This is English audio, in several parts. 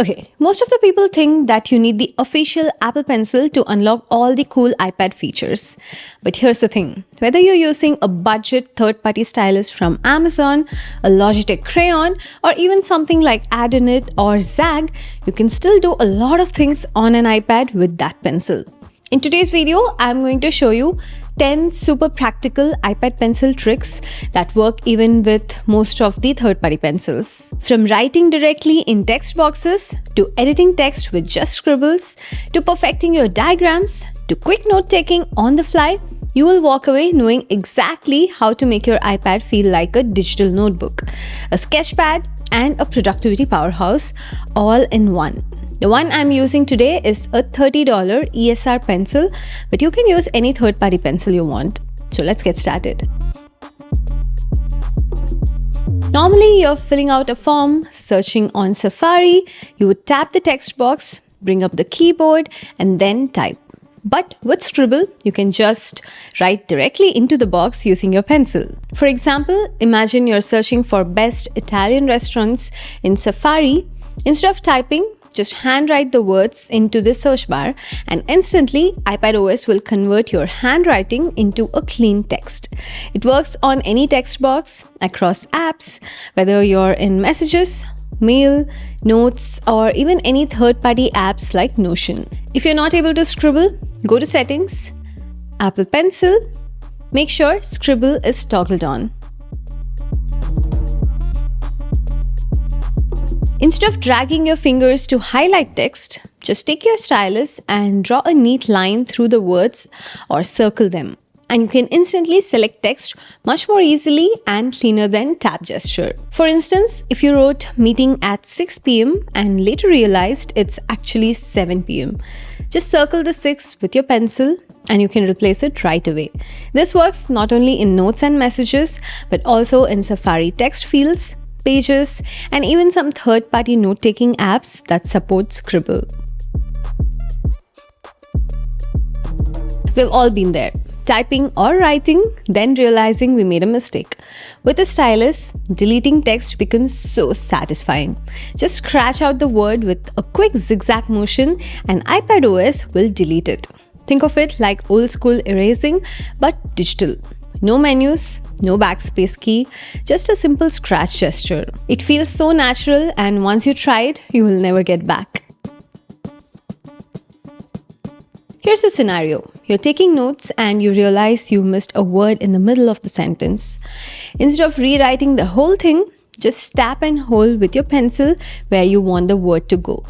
Okay, most of the people think that you need the official Apple Pencil to unlock all the cool iPad features. But here's the thing, whether you're using a budget third-party stylus from Amazon, a Logitech crayon, or even something like Annotate or Zag, you can still do a lot of things on an iPad with that pencil. In today's video, I'm going to show you 10 super practical iPad pencil tricks that work even with most of the third-party pencils. From writing directly in text boxes, to editing text with just scribbles, to perfecting your diagrams, to quick note-taking on the fly, you will walk away knowing exactly how to make your iPad feel like a digital notebook, a sketchpad, and a productivity powerhouse all in one. The one I'm using today is a $30 ESR pencil, but you can use any third-party pencil you want. So let's get started. Normally, you're filling out a form, searching on Safari, you would tap the text box, bring up the keyboard, and then type. But with Scribble, you can just write directly into the box using your pencil. For example, imagine you're searching for best Italian restaurants in Safari. Instead of typing, just handwrite the words into the search bar, and instantly iPadOS will convert your handwriting into a clean text. It works on any text box, across apps, whether you're in Messages, Mail, Notes, or even any third-party apps like Notion. If you're not able to scribble, go to Settings, Apple Pencil, make sure Scribble is toggled on. Instead of dragging your fingers to highlight text, just take your stylus and draw a neat line through the words or circle them. And you can instantly select text much more easily and cleaner than tap gesture. For instance, if you wrote meeting at 6 p.m. and later realized it's actually 7 p.m., just circle the 6 with your pencil and you can replace it right away. This works not only in notes and messages, but also in Safari text fields, pages, and even some third-party note-taking apps that support Scribble. We've all been there, typing or writing, then realizing we made a mistake. With a stylus, deleting text becomes so satisfying. Just scratch out the word with a quick zigzag motion and iPadOS will delete it. Think of it like old-school erasing, but digital. No menus, no backspace key, just a simple scratch gesture. It feels so natural, and once you try it, you will never get back. Here's a scenario. You're taking notes and you realize you missed a word in the middle of the sentence. Instead of rewriting the whole thing, just tap and hold with your pencil where you want the word to go.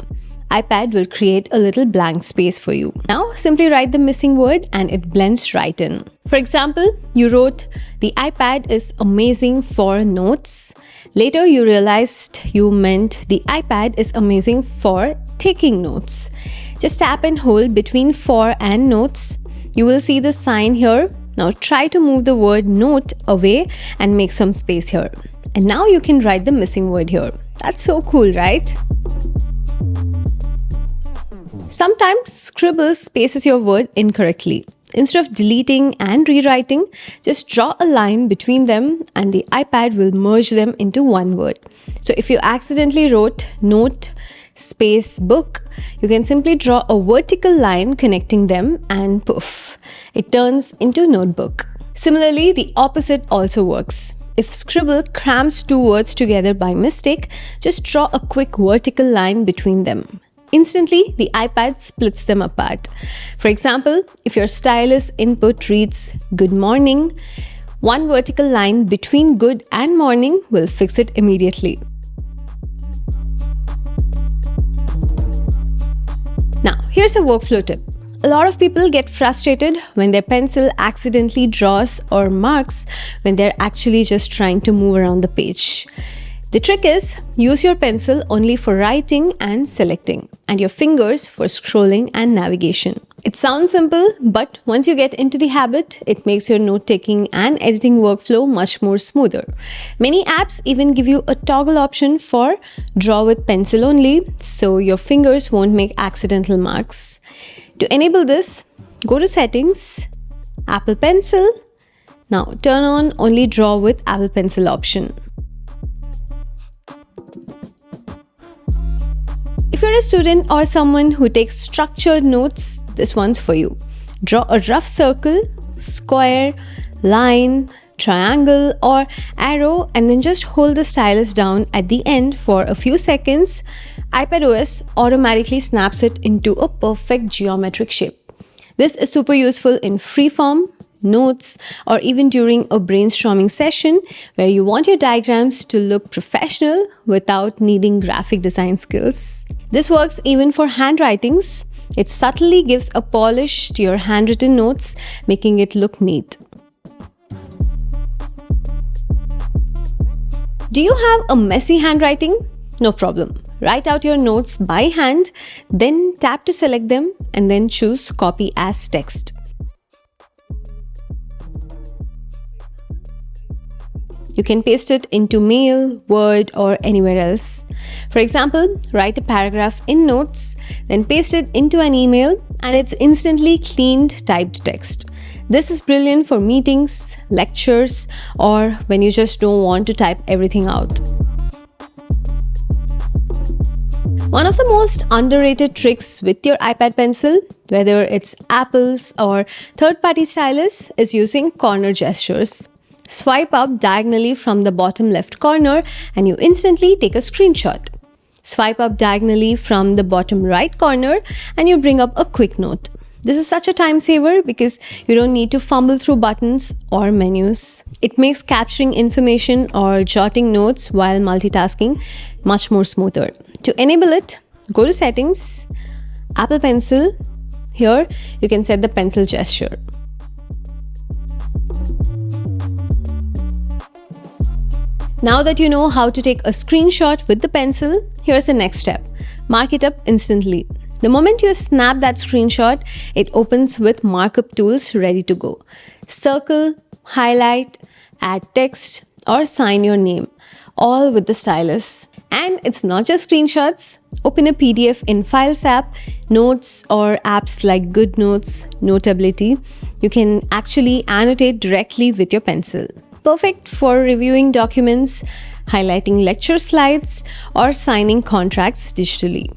iPad will create a little blank space for you. Now, simply write the missing word and it blends right in. For example, you wrote, "The iPad is amazing for notes." Later, you realized you meant the iPad is amazing for taking notes. Just tap and hold between for and notes. You will see the sign here. Now try to move the word note away and make some space here. And now you can write the missing word here. That's so cool, right? Sometimes Scribble spaces your word incorrectly. Instead of deleting and rewriting, just draw a line between them and the iPad will merge them into one word. So if you accidentally wrote note space book, you can simply draw a vertical line connecting them and poof, it turns into notebook. Similarly, the opposite also works. If Scribble crams two words together by mistake, just draw a quick vertical line between them. Instantly, the iPad splits them apart. For example, if your stylus input reads good morning, one vertical line between good and morning will fix it immediately. Now, here's a workflow tip. A lot of people get frustrated when their pencil accidentally draws or marks when they're actually just trying to move around the page. The trick is, use your pencil only for writing and selecting, and your fingers for scrolling and navigation. It sounds simple, but once you get into the habit, it makes your note-taking and editing workflow much more smoother. Many apps even give you a toggle option for draw with pencil only, so your fingers won't make accidental marks. To enable this, go to Settings, Apple Pencil. Now turn on only draw with Apple Pencil option. If you're a student or someone who takes structured notes, this one's for you. Draw a rough circle, square, line, triangle or arrow, and then just hold the stylus down at the end for a few seconds. iPadOS automatically snaps it into a perfect geometric shape. This is super useful in freeform, notes, or even during a brainstorming session where you want your diagrams to look professional without needing graphic design skills. This works even for handwritings. It subtly gives a polish to your handwritten notes, making it look neat. Do you have a messy handwriting? No problem. Write out your notes by hand, then tap to select them and then choose Copy as Text. You can paste it into Mail, Word, or anywhere else. For example, write a paragraph in Notes, then paste it into an email, and it's instantly cleaned typed text. This is brilliant for meetings, lectures, or when you just don't want to type everything out. One of the most underrated tricks with your iPad pencil, whether it's Apple's or third-party stylus, is using corner gestures. Swipe up diagonally from the bottom left corner and you instantly take a screenshot. Swipe up diagonally from the bottom right corner and you bring up a quick note. This is such a time saver because you don't need to fumble through buttons or menus. It makes capturing information or jotting notes while multitasking much more smoother. To enable it, go to Settings, Apple Pencil. Here, you can set the pencil gesture. Now that you know how to take a screenshot with the pencil, here's the next step. Mark it up instantly. The moment you snap that screenshot, it opens with markup tools ready to go. Circle, highlight, add text, or sign your name, all with the stylus. And it's not just screenshots. Open a PDF in Files app, Notes, or apps like GoodNotes, Notability. You can actually annotate directly with your pencil. Perfect for reviewing documents, highlighting lecture slides, or signing contracts digitally.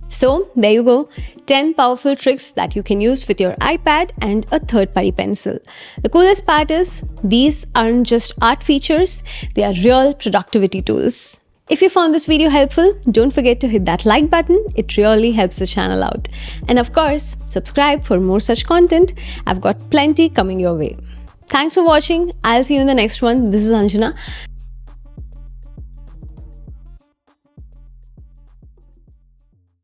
So there you go, 10 powerful tricks that you can use with your iPad and a third-party pencil. The coolest part is, these aren't just art features, they are real productivity tools. If you found this video helpful, don't forget to hit that like button, it really helps the channel out. And of course, subscribe for more such content, I've got plenty coming your way. Thanks for watching, I'll see you in the next one. This is Anjana.